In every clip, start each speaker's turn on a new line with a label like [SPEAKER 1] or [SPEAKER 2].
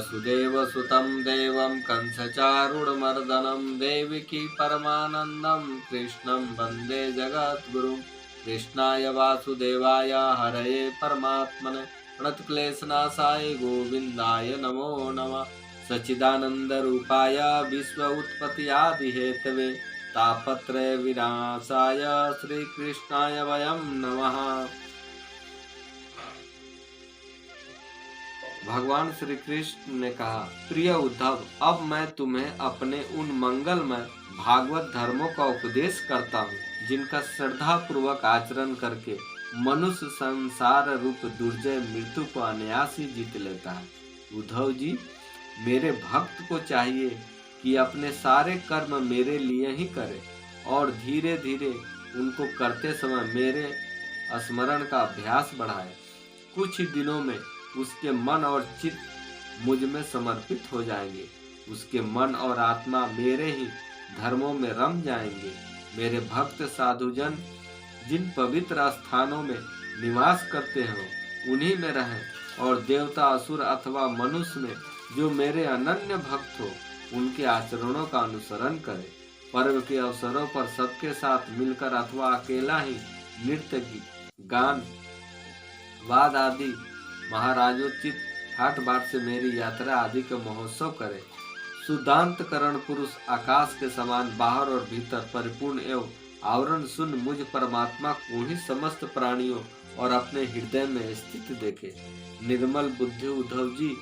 [SPEAKER 1] वसुदेवसुतं देवं कंसचारूढमर्दनं देवकी परमानन्दं कृष्णं वन्दे जगद्गुरुं। कृष्णाय वासुदेवाय हरये परमात्मने प्रणतक्लेशनाशाय गोविन्दाय नमो नमः। सच्चिदानन्दरूपाय विश्व उत्पत्त्यादिहेतवे तापत्रय विनाशाय श्रीकृष्णाय वयं नमः। भगवान श्री कृष्ण ने कहा, प्रिय उद्धव, अब मैं तुम्हें अपने उन मंगलमय भागवत धर्मों का उपदेश करता हूँ, जिनका श्रद्धा पूर्वक आचरण करके मनुष्य संसार रूप दुर्जय मृत्यु को अनायास ही जीत लेता है। उद्धव जी, मेरे भक्त को चाहिए कि अपने सारे कर्म मेरे लिए ही करे और धीरे धीरे उनको करते समय मेरे स्मरण का अभ्यास बढ़ाए। कुछ ही दिनों में उसके मन और चित्त मुझ में समर्पित हो जाएंगे। उसके मन और आत्मा मेरे ही धर्मों में रम जाएंगे। मेरे भक्त साधुजन जिन पवित्र स्थानों में निवास करते हो उन्हीं में रहें और देवता असुर अथवा मनुष्य में जो मेरे अनन्य भक्त हो उनके आचरणों का अनुसरण करें। पर्व के अवसरों पर सबके साथ मिलकर अथवा अकेला ही नृत्य गान वाद आदि महाराजोचित ठाट बाट से मेरी यात्रा आदि का महोत्सव करे। सुदांत करण पुरुष आकाश के समान बाहर और भीतर परिपूर्ण एवं आवरण शून्य मुझ परमात्मा को ही समस्त प्राणियों और अपने हृदय में स्थित देखे। निर्मल बुद्धि उद्धव जी,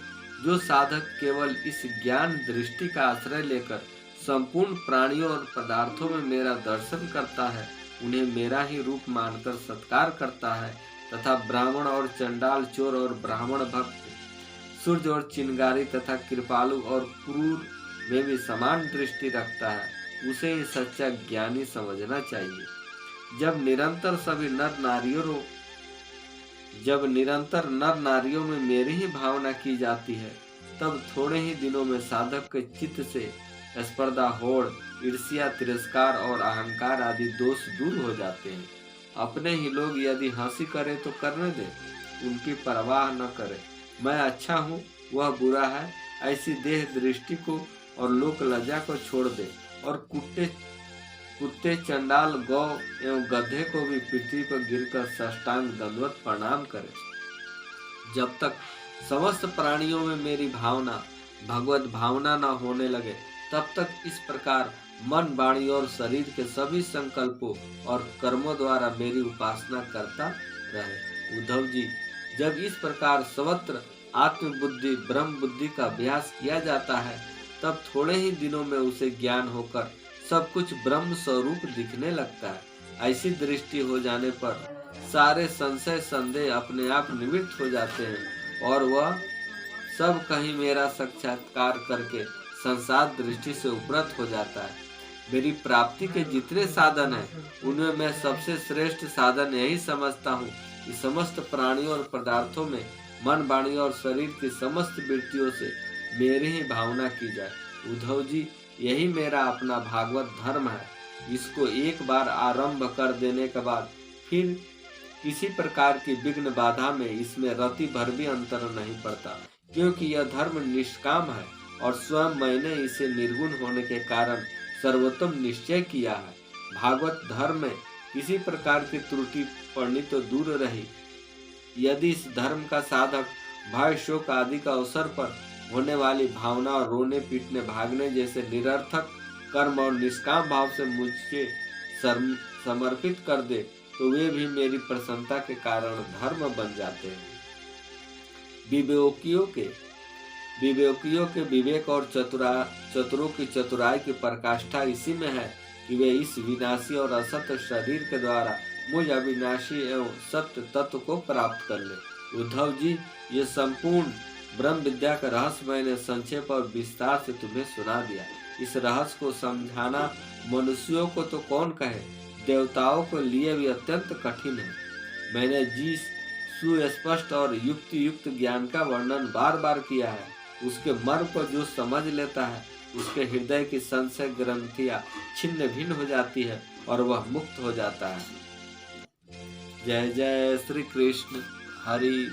[SPEAKER 1] जो साधक केवल इस ज्ञान दृष्टि का आश्रय लेकर संपूर्ण प्राणियों और पदार्थों में मेरा दर्शन करता है, उन्हें मेरा ही रूप मानकर सत्कार करता है तथा ब्राह्मण और चंडाल, चोर और ब्राह्मण भक्त, सूर्य और चिंगारी तथा कृपालु और क्रूर में भी समान दृष्टि रखता है, उसे ही सच्चा ज्ञानी समझना चाहिए। जब निरंतर नर नारियों में मेरी ही भावना की जाती है, तब थोड़े ही दिनों में साधक के चित्त से स्पर्धा, होड़, ईर्ष्या, तिरस्कार और अहंकार आदि दोष दूर हो जाते हैं। अपने ही लोग यदि हंसी करे तो करने दे, उनकी परवाह न करे। मैं अच्छा हूँ, वह बुरा है, ऐसी देह दृष्टि को और लोक लज्जा को छोड़ दे और कुत्ते, चंडाल, गौ एवं गधे को भी पृथ्वी पर गिरकर साष्टांग दंडवत प्रणाम करे। जब तक समस्त प्राणियों में मेरी भावना भगवत भावना न होने लगे, तब तक इस प्रकार मन, वाणी और शरीर के सभी संकल्पों और कर्मों द्वारा मेरी उपासना करता रहे। उद्धव जी, जब इस प्रकार सर्वत्र आत्मबुद्धि ब्रह्म बुद्धि का अभ्यास किया जाता है, तब थोड़े ही दिनों में उसे ज्ञान होकर सब कुछ ब्रह्म स्वरूप दिखने लगता है। ऐसी दृष्टि हो जाने पर सारे संशय संदेह अपने आप निवृत्त हो जाते हैं और वह सब कहीं मेरा साक्षात्कार करके संसार दृष्टि से उपरत हो जाता है। मेरी प्राप्ति के जितने साधन हैं, उनमें मैं सबसे श्रेष्ठ साधन यही समझता हूँ कि समस्त प्राणियों और पदार्थों में मन, वाणी और शरीर की समस्त वृत्तियों से मेरी ही भावना की जाए। उद्धव जी, यही मेरा अपना भागवत धर्म है। इसको एक बार आरंभ कर देने के बाद फिर किसी प्रकार की विघ्न बाधा में इसमें रति भर भी अंतर नहीं पड़ता, क्योंकि यह धर्म निष्काम है और स्वयं मैंने इसे निर्गुण होने के कारण सर्वोत्तम निश्चय किया है। भागवत धर्म में किसी प्रकार की त्रुटि पड़नी तो दूर रही, यदि इस धर्म का साधक भय, शोक आदि का अवसर पर होने वाली भावना और रोने पीटने भागने जैसे निरर्थक कर्म और निष्काम भाव से मुझे समर्पित कर दे, तो वे भी मेरी प्रसन्नता के कारण धर्म बन जाते हैं। विवेकियों के विवेक और चतुरों की चतुराई की पराकाष्ठा इसी में है कि वे इस विनाशी और असत्य शरीर के द्वारा मुझ अविनाशी एवं सत्य तत्व को प्राप्त कर ले। उद्धव जी, ये संपूर्ण ब्रह्म विद्या का रहस्य मैंने संक्षेप और विस्तार से तुम्हें सुना दिया। इस रहस्य को समझाना मनुष्यों को तो कौन कहे, देवताओं के लिए भी अत्यंत कठिन है। मैंने जिस सुस्पष्ट और युक्त ज्ञान का वर्णन बार बार किया है, उसके मर्म को जो समझ लेता है, उसके हृदय की संशय ग्रंथियां छिन्न भिन्न हो जाती है और वह मुक्त हो जाता है। जय जय श्री कृष्ण। हरि